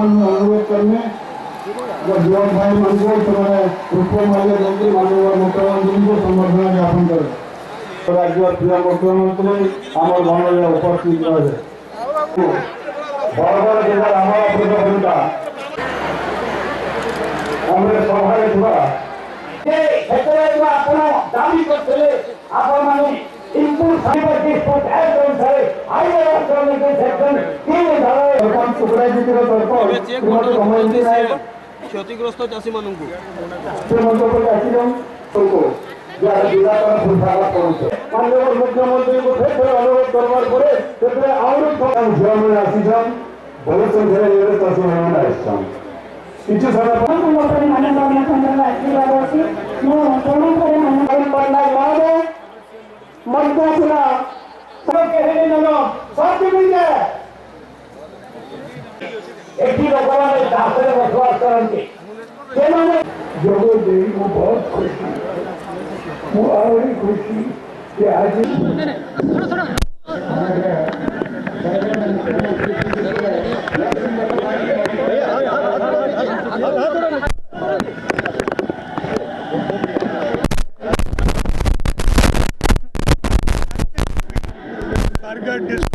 अनुरोध करने युवक भाई मन को पुष्प माल्य देकर माननीय मुख्यमंत्री को संबर्धना ज्ञापन करे। राज्य क्रीड़ा मुख्यमंत्री आम गण उपस्थित रहे बरगढ़ जिलार आम प्रतियोगिता सभा दावी करते क्षतिग्रस्त चाषी मान मुख्यमंत्री को फिर अनुरोध करवार बहुत संख्यार चाषी मैंने কিছু बसवास करते जोग दे बहुत खुशी मुझे खुशी कि आज Target